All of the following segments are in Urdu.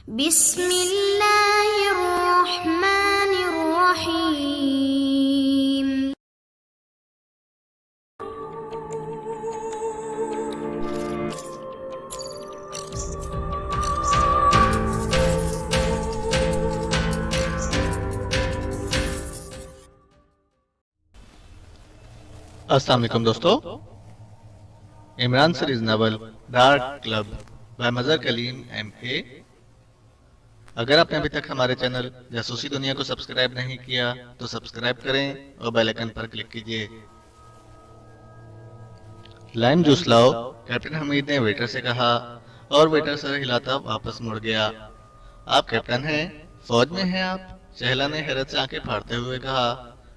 بسم اللہ الرحمن الرحیم۔ السلام علیکم دوستو، Imran series novel dark club by Mazhar Kaleem M A. اگر آپ نے ابھی تک ہمارے چینل جاسوسی دنیا کو سبسکرائب نہیں کیا تو سبسکرائب کریں اور بیل آئیکن پر کلک کیجئے۔ لائم جوس لاؤ، کیپٹن حمید نے ویٹر سے کہا اور ویٹر سر ہلاتا واپس مڑ گیا۔ آپ کیپٹن ہیں؟ فوج میں ہیں آپ؟ شہلا نے حیرت سے آنکھیں پھاڑتے ہوئے کہا۔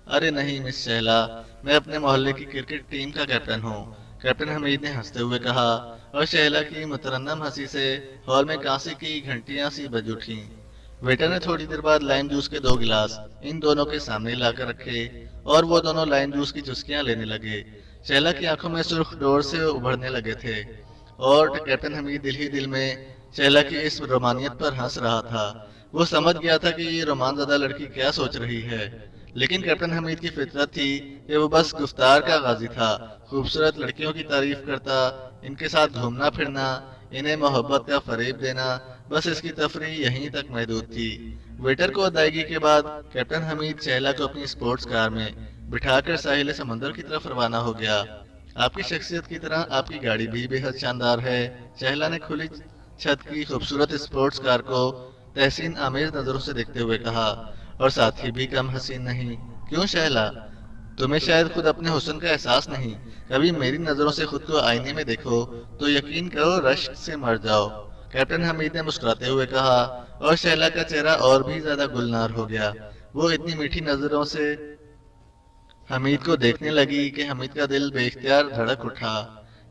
ارے نہیں مس شہلا، میں اپنے محلے کی کرکٹ ٹیم کا کیپٹن ہوں، کیپٹن حمید نے ہنستے ہوئے کہا، اور شہلا کی مترنم ہنسی سے ہال میں کانسی کی گھنٹیاں سی بج اٹھیں۔ ویٹر نے تھوڑی دیر بعد لائم جوس کے 2 گلاس ان دونوں کے سامنے لا کر رکھے اور وہ دونوں لائم جوس کی چسکیاں لینے لگے۔ شہلا کی آنکھوں میں سرخ ڈور سے ابھرنے لگے تھے اور کیپٹن حمید دل ہی دل میں شہلا کی اس رومانیت پر ہنس رہا تھا۔ وہ سمجھ گیا تھا کہ یہ رومان زدہ لڑکی کیا سوچ رہی ہے، لیکن کیپٹن حمید کی فطرت تھی کہ وہ بس گفتار کا غازی تھا، خوبصورت لڑکیوں کی تعریف کرتا، ان کے ساتھ گھومنا پھرنا، انہیں محبت کا فریب دینا، بس اس کی تفریح یہیں تک محدود تھی۔ ویٹر کو ادائیگی کے بعد کیپٹن حمید شہلا کو اپنی اسپورٹس کار میں بٹھا کر ساحل سمندر کی طرف روانہ ہو گیا۔ آپ کی شخصیت کی طرح آپ کی گاڑی بھی بے حد شاندار ہے، شہلا نے کھلی چھت کی خوبصورت اسپورٹس کار کو تحسین آمیز نظروں سے دیکھتے ہوئے کہا، اور ساتھی بھی کم حسین نہیں۔ کیوں شہلا؟ تمہیں شاید خود اپنے حسن کا احساس نہیں، کبھی میری نظروں سے خود کو آئینے میں دیکھو تو یقین کرو رشک سے مر جاؤ، کیپٹن حمید نے مسکراتے ہوئے کہا، اور شہلا کا چہرہ اور بھی زیادہ گلنار ہو گیا۔ وہ اتنی میٹھی نظروں سے حمید کو دیکھنے لگی کہ حمید کا دل بے اختیار دھڑک اٹھا۔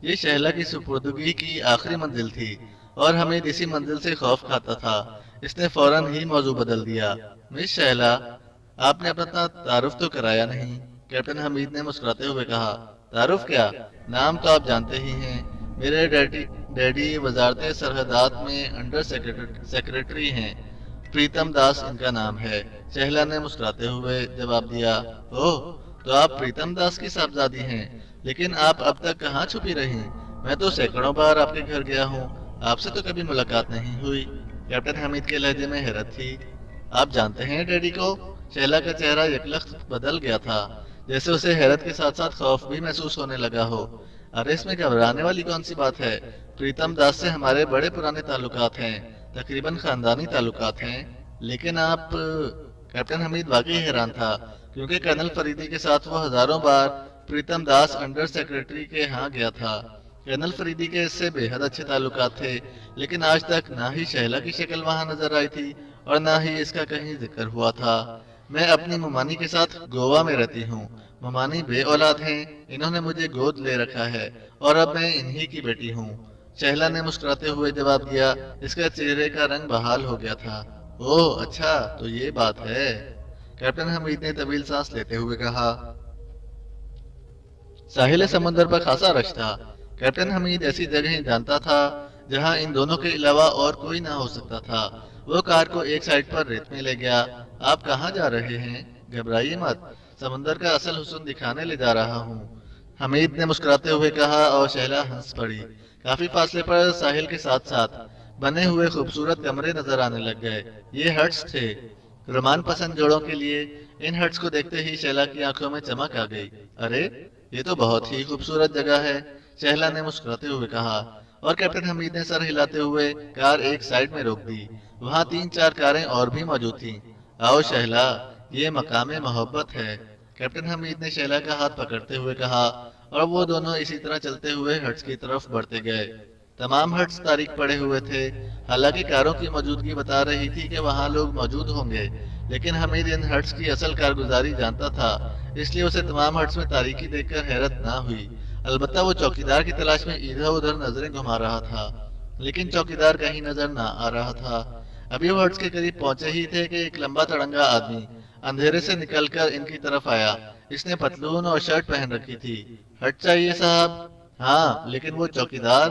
یہ شہلا کی سپردگی کی آخری منزل تھی اور حمید اسی منزل سے خوف کھاتا تھا۔ اس نے فوراً ہی موضوع بدل دیا۔ مس شہلا، آپ نے اپنا تعارف تو کرایا نہیں، کیپٹن حمید نے مسکراتے ہوئے کہا۔ تعارف کیا؟ نام تو آپ جانتے ہی ہیں، میرے ڈیڈی وزارت سرحدات میں انڈر سیکرٹری ہیں، پریتم داس ان کا نام ہے، شہلا نے مسکراتے ہوئے جواب دیا۔ اوہ، تو آپ پریتم داس کی صاحبزادی ہیں، لیکن آپ اب تک کہاں چھپی رہیں؟ میں تو سینکڑوں بار آپ کے گھر گیا ہوں، آپ سے تو کبھی ملاقات نہیں ہوئی۔ کیپٹن حمید کے لہجے میں حیرت تھی۔ آپ جانتے ہیں ڈیڈی کو؟ شہلا کا چہرہ یکلخت بدل گیا تھا، جیسے اسے حیرت کے ساتھ ساتھ خوف بھی محسوس ہونے لگا ہو۔ ارے اس میں گھبرانے والی کون سی بات ہے؟ پریتم داس سے ہمارے بڑے پرانے تعلقات ہیں، تقریباً خاندانی تعلقات ہیں۔ لیکن آپ… کیپٹن حمید واقعی حیران تھا، کیونکہ کرنل فریدی کے ساتھ وہ ہزاروں بار پریتم داس انڈر سیکرٹری کے ہاں گیا تھا۔ کرنل فریدی کے اس سے بے حد اچھے تعلقات تھے، لیکن آج تک نہ ہی شہلا کی شکل وہاں نظر آئی تھی اور نہ ہی اس کا کہیں ذکر ہوا تھا۔ میں اپنی ممانی کے ساتھ گوا میں رہتی ہوں، ممانی بے اولاد ہیں، انہوں نے مجھے گود لے رکھا ہے اور اب میں انہی کی بیٹی ہوں، شہلا نے مسکراتے ہوئے جواب دیا۔ اس کا چہرے کا رنگ بحال ہو گیا تھا۔ اوہ اچھا، تو یہ بات ہے، کیپٹن حمید نے طویل سانس لیتے ہوئے کہا۔ ساحل سمندر پر خاصا رش تھا۔ کیپٹن حمید ایسی جگہیں جانتا تھا جہاں ان دونوں کے علاوہ اور کوئی نہ ہو سکتا تھا۔ وہ کار کو ایک سائڈ پر ریت میں لے گیا۔ آپ کہاں جا رہے ہیں؟ گھبرائیے مت، سمندر کا اصل حسن دکھانے لے جا رہا ہوں، حمید نے مسکراتے ہوئے کہا، اور شہلا ہنس پڑی۔ کافی فاصلے پر ساحل کے ساتھ ساتھ بنے ہوئے خوبصورت کمرے نظر آنے لگ گئے۔ یہ ہٹس تھے رومان پسند جوڑوں کے لیے۔ ان ہٹس کو دیکھتے ہی شہلا کی آنکھوں میں چمک آ گئی۔ ارے یہ تو بہت ہی خوبصورت جگہ ہے، شہلا نے مسکراتے ہوئے کہا، اور کیپٹن حمید نے سر ہلاتے ہوئے کار ایک سائڈ میں روک دی۔ وہاں 3-4 کاریں اور بھی موجود تھیں۔ آؤ شہلا، یہ مقام محبت ہے، کیپٹن حمید نے شہلا کا ہاتھ پکڑتے ہوئے کہا، اور وہ دونوں اسی طرح چلتے ہوئے ہٹس کی طرف بڑھتے گئے۔ تمام ہٹس تاریک پڑے ہوئے تھے، حالانکہ کاروں کی موجودگی بتا رہی تھی کہ وہاں لوگ موجود ہوں گے، لیکن حمید ان ہٹس کی اصل کارگزاری جانتا تھا، اس لیے اسے تمام ہٹس میں تاریکی دیکھ کر حیرت نہ ہوئی۔ البتہ وہ چوکیدار کی تلاش میں ادھر ادھر نظریں گھما رہا تھا، لیکن چوکیدار کہیں نظر نہ آ رہا تھا۔ ابھی وہ ہٹس کے قریب پہنچے ہی تھے کہ ایک لمبا تڑنگا آدمی اندھیرے سے نکل کر ان کی طرف آیا۔ اس نے پتلون اور شرٹ پہن رکھی تھی۔ ہٹ چاہیے صاحب؟ ہاں، لیکن وہ چوکیدار؟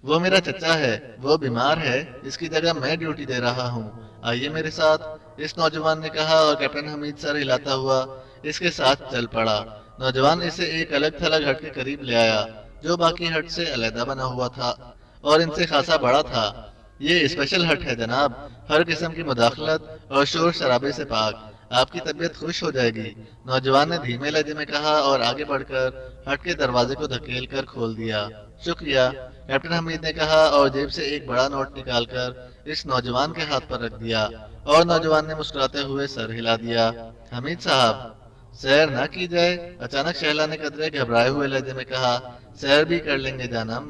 وہ میرا چچا ہے، وہ بیمار ہے، اس کی جگہ میں ڈیوٹی دے رہا ہوں، آئیے میرے ساتھ، اس نوجوان نے کہا اور کیپٹن حمید سر ہلاتا ہوا اس کے ساتھ چل پڑا۔ نوجوان اسے ایک الگ تھلگ ہٹ کے قریب لے آیا جو باقی ہٹ سے علیحدہ بنا ہوا تھا اور ان سے خاصا بڑا تھا۔ یہ اسپیشل ہٹ ہے جناب، ہر قسم کی مداخلت اور شور شرابے سے پاک، آپ کی طبیعت خوش ہو جائے گی، نوجوان نے دھیمے لہجے میں کہا اور آگے بڑھ کر ہٹ کے دروازے کو دھکیل کر کھول دیا۔ شکریہ، کیپٹن حمید نے کہا اور جیب سے ایک بڑا نوٹ نکال کر اس نوجوان کے ہاتھ پر رکھ دیا اور نوجوان نے مسکراتے ہوئے سر ہلا دیا۔ حمید صاحب، سیر نہ کی جائے؟ اچانک شہلا نے قدرے گھبرائے ہوئے لہجے میں کہا۔ سیر بھی کر لیں گے جانم،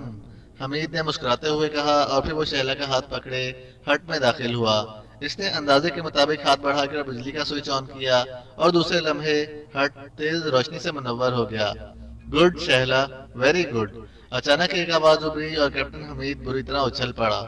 حمید نے مسکراتے ہوئے کہا اور پھر وہ شہلا کا ہاتھ پکڑے ہٹ میں داخل ہوا۔ اس نے اندازے کے مطابق ہاتھ بڑھا کر بجلی کا سوئچ آن کیا اور دوسرے لمحے ہٹ تیز روشنی سے منور ہو گیا۔ Good Shahla, very good. اچانک ایک آواز ابھری اور کیپٹن حمید بری طرح اچھل پڑا۔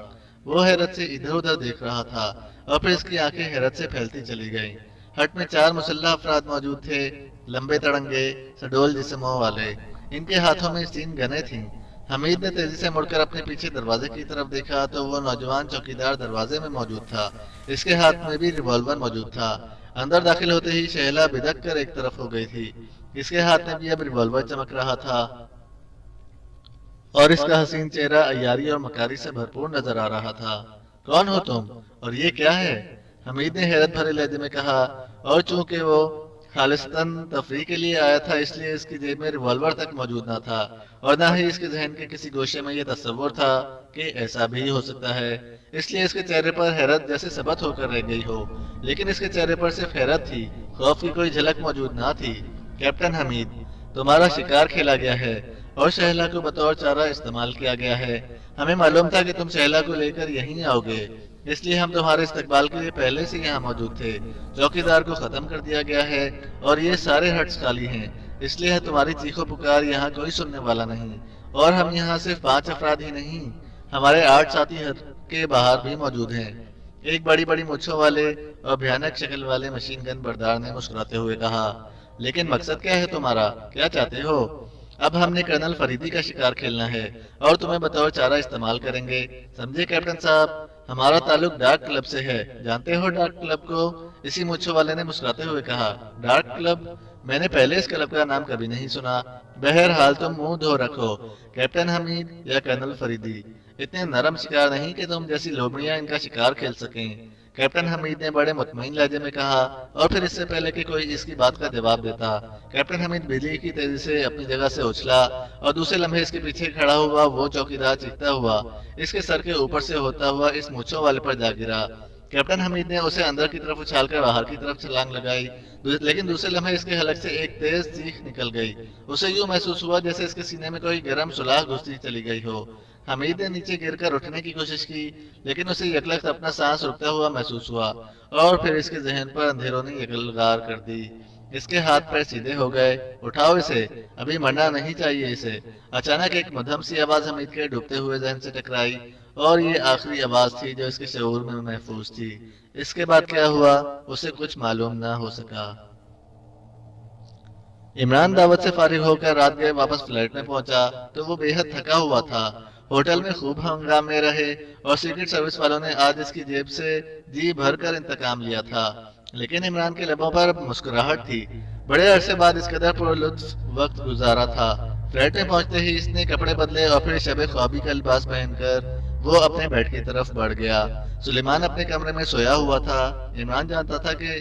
وہ حیرت سے ادھر ادھر دیکھ رہا تھا اور پھر اس کی آنکھیں حیرت سے پھیلتی چلی گئیں۔ ہٹ میں 4 مسلح افراد موجود تھے، لمبے تڑنگے سڈول جسموں والے، ان کے ہاتھوں میں 3 گنیں تھیں۔ حمید نے تیزی سے مڑ کر اپنے پیچھے دروازے کی طرف دیکھا تو وہ نوجوان چوکیدار دروازے میں موجود تھا، اس کے ہاتھ میں بھی ریوالور موجود تھا۔ اندر داخل ہوتے ہی شہلا بدک کر ایک طرف ہو گئی تھی، اس کے ہاتھ میں بھی اب ریوالور چمک رہا تھا اور اس کا حسین چہرہ عیاری اور مکاری سے بھرپور نظر آ رہا تھا۔ کون ہو تم اور یہ کیا ہے؟ حمید نے حیرت بھرے لہجے میں کہا، اور چونکہ وہ خالصتاً تفریح کے لیے آیا تھا اس لیے اس کی جیب میں ریوالور تک موجود نہ تھا اور نہ ہی اس کے ذہن کے کسی گوشے میں یہ تصور تھا کہ ایسا بھی ہو سکتا ہے، اس لیے اس کے چہرے پر حیرت جیسے ثبت ہو کر رہ گئی ہو، لیکن اس کے چہرے پر صرف حیرت تھی، خوف کی کوئی جھلک موجود نہ تھی۔ کیپٹن حمید، تمہارا شکار کھیلا گیا ہے اور شہلا کو بطور چارہ استعمال کیا گیا ہے، ہمیں معلوم تھا کہ تم شہلا کو لے کر یہیں آؤ گے، اس لیے ہم تمہارے استقبال کے لیے پہلے سے یہاں موجود تھے۔ چوکیدار کو ختم کر دیا گیا ہے اور یہ سارے ہٹس خالی ہیں، اس لیے تمہاری چیخو پکار یہاں کوئی سننے والا نہیں، اور ہم یہاں صرف 5 افراد ہی نہیں، ہمارے 8 ساتھی ہٹ کے باہر بھی موجود ہیں۔ ایک بڑی بڑی مونچھوں والے اور بھیانک شکل والے مشین گن بردار نے مسکراتے ہوئے کہا، لیکن مقصد کیا ہے تمہارا، کیا چاہتے ہو؟ اب ہم نے کرنل فریدی کا شکار کھیلنا ہے اور تمہیں بطور چارہ استعمال کریں گے، سمجھے کیپٹن صاحب؟ ہمارا تعلق ڈارک کلب سے ہے، جانتے ہو ڈارک کلب کو؟ اسی مونچھوں والے نے مسکراتے ہوئے کہا۔ Dark club? میں نے پہلے اس کلب کا نام کبھی نہیں سنا، بہرحال تم منہ دھو رکھو، کیپٹن حمید یا کرنل فریدی اتنے نرم شکار نہیں کہ تم جیسی لومڑیاں ان کا شکار کھیل سکیں، کیپٹن حمید نے بڑے مطمئن لہجے میں کہا، اور پھر اس سے پہلے کہ کوئی اس کی بات کا جواب دیتا، کیپٹن حمید بجلی کی تیزی سے اپنی جگہ سے اچھلا اور دوسرے لمحے اس کے پیچھے کھڑا ہوا وہ چوکیدار چیختا ہوا اس کے سر کے اوپر سے ہوتا ہوا اس مونچھوں والے پر جا گرا۔ کیپٹن حمید نے اسے اندر کی طرف اچھال کر باہر کی طرف چھلانگ لگائی، لیکن دوسرے لمحے اس کے حلق سے ایک تیز چیخ نکل گئی، اسے یوں محسوس ہوا جیسے اس کے سینے میں کوئی گرم سلاخ گھستی چلی گئی ہو۔ حمید نے نیچے گر کر اٹھنے کی کوشش کی، لیکن اسے یکلخت اپنا سانس رکتا ہوا محسوس ہوا اور پھر اس کے ذہن پر اندھیروں نے یلغار کر دی۔ اس کے ہاتھ پیر سیدھے ہو گئے، اٹھاؤ اسے، ابھی مرنا نہیں چاہیے اسے۔ اچانک ایک مدھم سی آواز حمید کے ڈوبتے ہوئے ذہن سے ٹکرائی اور یہ آخری آواز تھی جو اس کے شعور میں محفوظ تھی۔ اس کے بعد کیا ہوا اسے کچھ معلوم نہ ہو سکا۔ عمران دعوت سے فارغ ہو کر رات گئے واپس فلیٹ میں پہنچا تو وہ بے حد تھکا ہوا تھا۔ ہوٹل میں خوب ہنگامے رہے اور سیکرٹ سروس والوں نے آج اس کی جیب سے جی بھر کر انتقام لیا تھا، لیکن عمران کے لبوں پر مسکراہٹ تھی، بڑے عرصے بعد اس قدر پر لطف وقت گزارا تھا۔ فلیٹ میں پہنچتے ہی اس نے کپڑے بدلے اور پھر شب خوابی کا لباس پہن کر وہ اپنے بیڈ کی طرف بڑھ گیا۔ سلیمان اپنے کمرے میں سویا ہوا تھا، عمران جانتا تھا کہ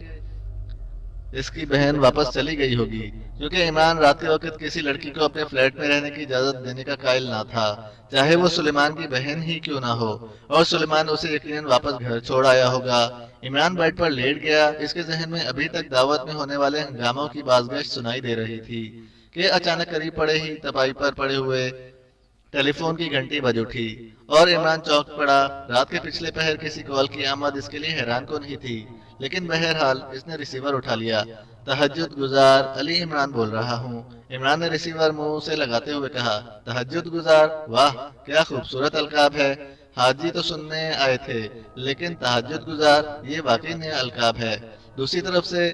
اس کی بہن واپس چلی گئی ہوگی، کیونکہ عمران رات کے وقت کسی لڑکی کو اپنے فلیٹ میں رہنے کی اجازت دینے کا قائل نہ تھا، چاہے وہ سلیمان کی بہن ہی کیوں نہ ہو، اور سلیمان اسے یقیناً واپس گھر چھوڑ آیا ہوگا۔ عمران بیڈ پر لیٹ گیا، اس کے ذہن میں ابھی تک دعوت میں ہونے والے ہنگاموں کی بازگشت سنائی دے رہی تھی کہ اچانک قریب پڑے ہی تپائی پر پڑے ہوئے ٹیلی فون کی گھنٹی بج اٹھی اور عمران چونک پڑا۔ رات کے پچھلے پہر کسی کال کی آمد اس کے لیے حیران کن ہی تھی، لیکن بہرحال اس نے ریسیور اٹھا لیا۔ تہجد گزار علی عمران بول رہا ہوں، عمران نے ریسیور منہ سے لگاتے ہوئے کہا۔ تہجد گزار، واہ کیا خوبصورت القاب ہے، حاجی تو سننے آئے تھے لیکن تہجد گزار یہ واقعی نیا القاب ہے۔ دوسری طرف سے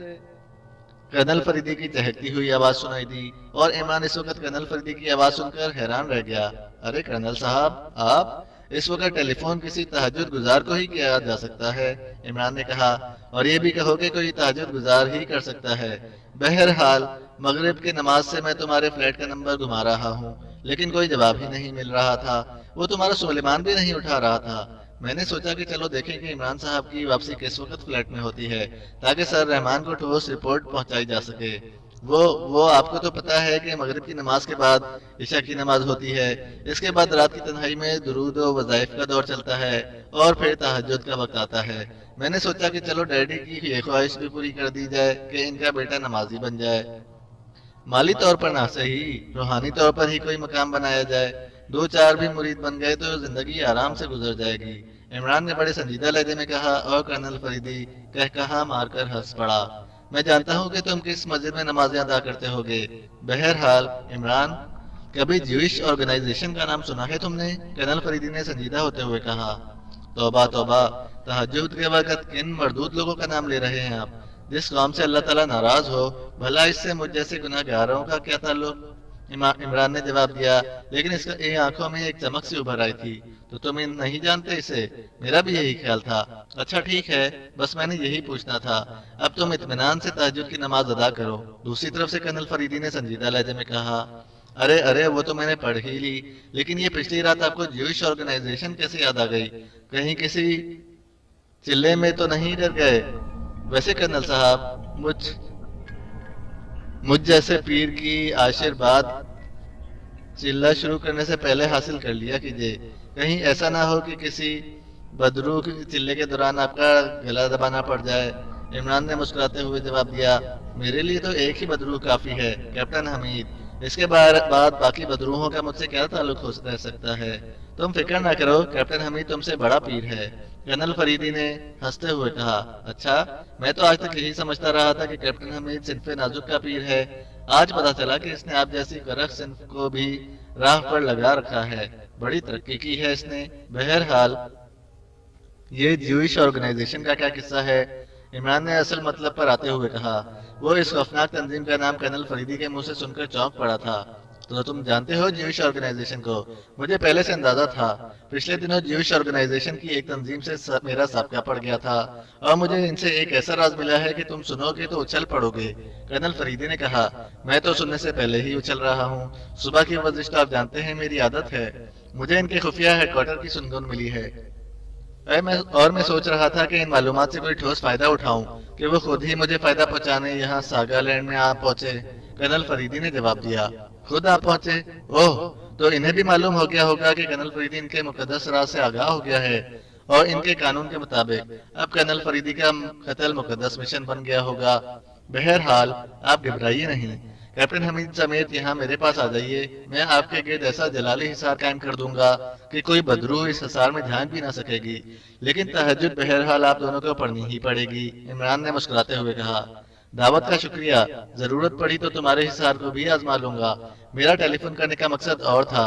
کرنل فریدی کی چہکتی ہوئی آواز سنائی دی اور عمران اس وقت کرنل فریدی کی آواز سن کر حیران رہ گیا۔ ارے کرنل صاحب آپ، اس وقت ٹیلی فون کسی تہجد گزار کو ہی کیا جا سکتا ہے۔ عمران نے کہا، اور یہ بھی کہو کہ کوئی تہجد گزار ہی کر سکتا ہے۔ بہرحال مغرب کی نماز سے میں تمہارے فلیٹ کا نمبر گھما رہا ہوں، لیکن کوئی جواب ہی نہیں مل رہا تھا۔ وہ تمہارا سلیمان بھی نہیں اٹھا رہا تھا۔ میں نے سوچا کہ چلو دیکھیں کہ عمران صاحب کی واپسی کس وقت فلیٹ میں ہوتی ہے، تاکہ سر رحمان کو ٹھوس رپورٹ پہنچائی جا سکے۔ وہ آپ کو تو پتا ہے کہ مغرب کی نماز کے بعد عشاء کی نماز ہوتی ہے، اس کے بعد رات کی تنہائی میں درود و وظائف کا دور چلتا ہے، اور پھر تہجد کا وقت آتا ہے۔ میں نے سوچا کہ چلو ڈیڈی کی یہ خواہش بھی پوری کر دی جائے کہ ان کا بیٹا نمازی بن جائے۔ مالی طور پر نہ صحیح، روحانی طور پر ہی کوئی مقام بنایا جائے۔ دو چار بھی مرید بن گئے تو زندگی آرام سے گزر جائے گی۔ عمران نے بڑے سنجیدہ لہجے میں کہا، اور کرنل فریدی کہا مار کر ہنس پڑا۔ میں جانتا ہوں کہ تم کس مسجد میں نمازیں ادا کرتے ہوگے۔ بہرحال عمران، کبھی جوئش آرگنائزیشن کا نام سنا ہے تم نے؟ کرنل فریدی نے سنجیدہ ہوتے ہوئے کہا۔ توبہ توبہ، تہجد کے وقت کن مردود لوگوں کا نام لے رہے ہیں آپ؟ جس قوم سے اللہ تعالیٰ ناراض ہو، بھلا اس سے مجھ جیسے گناہ گاروں کا کیا تعلق؟ عمران نے جواب دیا، لیکن اس کی آنکھوں میں ایک چمک سی ابھر آئی تھی۔ تو تم نہیں جانتے اسے؟ میرا بھی یہی خیال تھا۔ اچھا ٹھیک ہے، بس میں نے یہی پوچھنا تھا۔ اب تم اطمینان سے تہجد کی نماز ادا کرو۔ دوسری طرف سے کرنل فریدی نے سنجیدہ لہجے میں کہا، ارے وہ تو میں نے پڑھ ہی لی، لیکن یہ پچھلی رات آپ کو جوئش آرگنائزیشن کیسے یاد آ گئی؟ کہیں کسی چلے میں تو نہیں ڈر گئے؟ ویسے کرنل صاحب، مجھ جیسے پیر کی آشیرواد چلہ شروع کرنے سے پہلے حاصل کر لیا کیجیے، کہیں ایسا نہ ہو کہ کسی بدرو چلے کے دوران آپ کا گلا دبانا پڑ جائے۔ عمران نے مسکراتے ہوئے جواب دیا، میرے لیے تو ایک ہی بدرو کافی ہے کیپٹن حمید، اس کے بعد باقی بدروہوں کا مجھ سے کیا تعلق ہو رہ سکتا ہے؟ تم فکر نہ کرو، کیپٹن حمید تم سے بڑا پیر ہے۔ کرنل فریدی نے ہنستے ہوئے کہا، اچھا، میں تو آج تک یہی سمجھتا رہا تھا کہ کیپٹن حمید صنف نازک کا پیر ہے۔ آج پتا چلا کہ اس نے آپ جیسی غرق صنف کو بھی راہ پر لگا رکھا ہے۔ بڑی ترقی کی ہے اس نے۔ بہرحال یہ جوئش آرگنائزیشن کا کیا قصہ ہے؟ عمران نے اصل مطلب پر آتے ہوئے کہا۔ وہ اس خوفناک تنظیم کا نام کرنل فریدی کے منہ سے سن کر چونک پڑا تھا۔ تو تم جانتے ہو جوئش آرگنائزیشن کو؟ مجھے پہلے سے اندازہ تھا۔ پچھلے دنوں جوئش آرگنائزیشن کی ایک تنظیم سے میرا سابقہ پڑ گیا تھا، اور مجھے ان سے ایک ایسا راز ملا ہے کہ تم سنو گے تو اچھل پڑو گے۔ کرنل فریدی نے کہا، میں تو سننے سے پہلے ہی اچھل رہا ہوں۔ صبح کی ورزش تو آپ جانتے ہیں میری عادت ہے۔ مجھے ان کے خفیہ ہیڈ کوارٹر کی سنگن ملی ہے، اور میں سوچ رہا تھا کہ ان معلومات سے کوئی ٹھوس فائدہ اٹھاؤں کہ وہ خود ہی مجھے فائدہ پہنچانے یہاں ساگا لینڈ میں آ پہنچے۔ کرنل فریدی نے جواب دیا، خود آپ پہنچے؟ اوہ، تو انہیں بھی معلوم ہو گیا ہوگا کہ کرنل فریدی ان کے مقدس راز سے آگاہ ہو گیا ہے، اور ان کے قانون کے مطابق اب کرنل فریدی کا قتل مقدس مشن بن گیا ہوگا۔ بہرحال آپ گھبرائیے نہیں، کیپٹن حمید سمیت یہاں میرے پاس آ جائیے۔ میں آپ کے گرد ایسا جلالی حصار قائم کر دوں گا کہ کوئی بدرو اس حصار میں جھانک بھی نہ سکے گی، لیکن تہجد بہرحال آپ دونوں کو پڑھنی ہی پڑے گی۔ عمران نے مسکراتے ہوئے کہا، دعوت کا شکریہ، ضرورت پڑی تو تمہارے حصار کو بھی آزما لوں گا۔ میرا ٹیلی فون کرنے کا مقصد اور تھا۔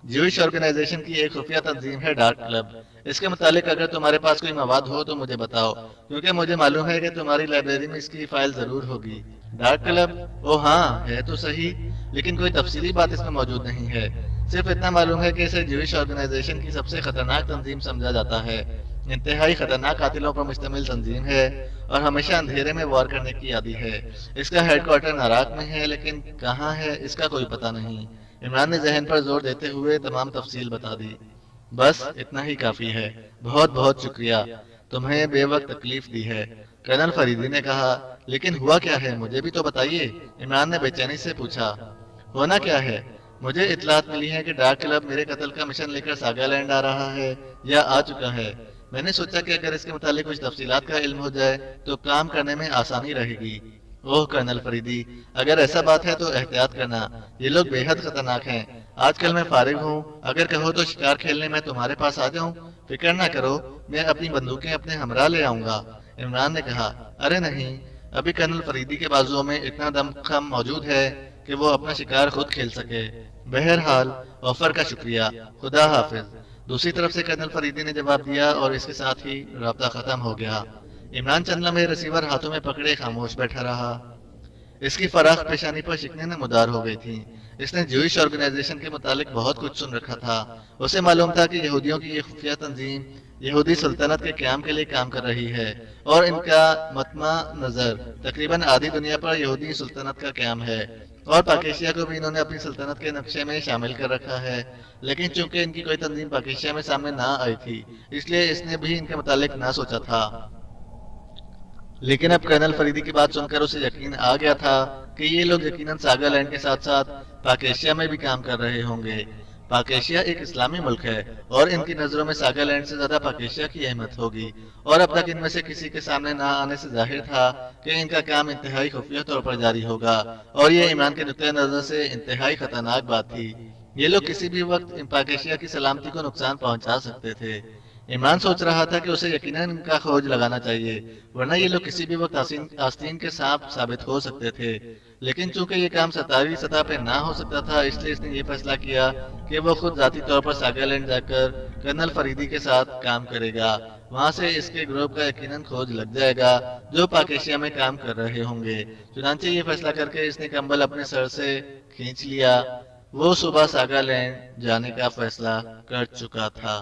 جوئش آرگنائزیشن کی ایک خفیہ تنظیم ہے ڈارک کلب، اس کے متعلق اگر تمہارے پاس کوئی مواد ہو تو مجھے بتاؤ، کیونکہ مجھے معلوم ہے کہ تمہاری لائبریری میں اس کی فائل ضرور ہوگی۔ Dark club? او ہاں، ہے تو صحیح، لیکن کوئی تفصیلی بات اس میں موجود نہیں ہے۔ صرف اتنا معلوم ہے کہ اسے جوئش آرگنائزیشن کی سب سے خطرناک تنظیم سمجھا جاتا ہے۔ انتہائی خطرناک قاتلوں پر مشتمل تنظیم ہے، اور ہمیشہ اندھیرے میں وار کرنے کی عادی ہے۔ اس کا ہیڈ کوارٹر ناراک میں ہے، لیکن کہاں ہے اس کا کوئی پتہ نہیں۔ عمران نے ذہن پر زور دیتے ہوئے تمام تفصیل بتا دی۔ بس اتنا ہی کافی ہے، بہت بہت شکریہ، تمہیں بے وقت تکلیف دی ہے۔ کرنل فریدی نے کہا، لیکن ہوا کیا ہے مجھے بھی تو بتائیے۔ عمران نے بے چینی سے پوچھا۔ ہونا کیا ہے؟ مجھے اطلاعات ملی ہے کہ ڈارک کلب میرے قتل کا مشن لے کر ساگا لینڈ آ رہا ہے یا آ چکا ہے۔ میں نے سوچا کہ اگر اس کے متعلق کچھ تفصیلات کا علم ہو جائے تو کام کرنے میں آسانی رہے گی۔ اوہ کرنل فریدی، اگر ایسا بات ہے تو احتیاط کرنا، یہ لوگ بے حد خطرناک ہیں۔ آج کل میں فارغ ہوں، اگر کہو تو شکار کھیلنے میں تمہارے پاس آ جاؤں؟ فکر نہ کرو، میں اپنی بندوقیں اپنے ہمراہ لے آؤں گا۔ عمران نے کہا، ارے نہیں، ابھی کرنل فریدی کے بازوؤں میں اتنا دم خم موجود ہے کہ وہ اپنا شکار خود کھیل سکے۔ بہرحال آفر کا شکریہ، خدا حافظ۔ دوسری طرف سے کرنل فریدی نے جواب دیا، اور اس کے ساتھ ہی رابطہ ختم ہو گیا۔ عمران چند لمحے ریسیور ہاتھوں میں پکڑے خاموش بیٹھا رہا۔ اس کی فراخ پیشانی پر شکنیں نمودار ہو گئی تھیں۔ اس نے جوئش آرگنائزیشن کے متعلق بہت کچھ سن رکھا تھا۔ اسے معلوم تھا کہ یہودیوں کی یہ خفیہ تنظیم یہودی سلطنت کے قیام کے لیے کام کر رہی ہے، اور ان کا مطمع نظر تقریباً آدھی دنیا پر یہودی سلطنت کا قیام ہے، اور پاکیشیا کو بھی انہوں نے اپنی سلطنت کے نقشے میں شامل کر رکھا ہے۔ لیکن چونکہ ان کی کوئی تنظیم پاکیشیا میں سامنے نہ آئی تھی، اس لیے اس نے بھی ان کے متعلق نہ سوچا تھا۔ لیکن اب کرنل فریدی کی بات سن کر اسے یقین آ گیا تھا کہ یہ لوگ یقیناً ساگا لینڈ کے ساتھ ساتھ پاکیشیا میں بھی کام کر رہے ہوں گے۔ پاکیشیا ایک اسلامی ملک ہے، اور ان کی نظروں میں ساگا لینڈ سے زیادہ پاکیشیا کی اہمیت ہوگی، اور اب تک ان میں سے کسی کے سامنے نہ آنے سے ظاہر تھا کہ ان کا کام انتہائی خفیہ طور پر جاری ہوگا، اور یہ عمران کے نقطۂ نظر سے انتہائی خطرناک بات تھی۔ یہ لوگ کسی بھی وقت پاکیشیا کی سلامتی کو نقصان پہنچا سکتے تھے۔ عمران سوچ رہا تھا کہ اسے یقیناً ان کا کھوج لگانا چاہیے، ورنہ یہ لوگ کسی بھی وقت آستین کے سانپ ثابت ہو سکتے تھے۔ لیکن چونکہ یہ کام ستاوی سطح پہ نہ ہو سکتا تھا، اس لیے اس نے یہ فیصلہ کیا کہ وہ خود ذاتی طور پر ساگا لینڈ جا کر کرنل فریدی کے ساتھ کام کرے گا۔ وہاں سے اس کے گروپ کا یقیناً کھوج لگ جائے گا جو پاکیشیا میں کام کر رہے ہوں گے۔ چنانچہ یہ فیصلہ کر کے اس نے کمبل اپنے سر سے کھینچ لیا۔ وہ صبح ساگا لینڈ جانے کا فیصلہ کر چکا تھا۔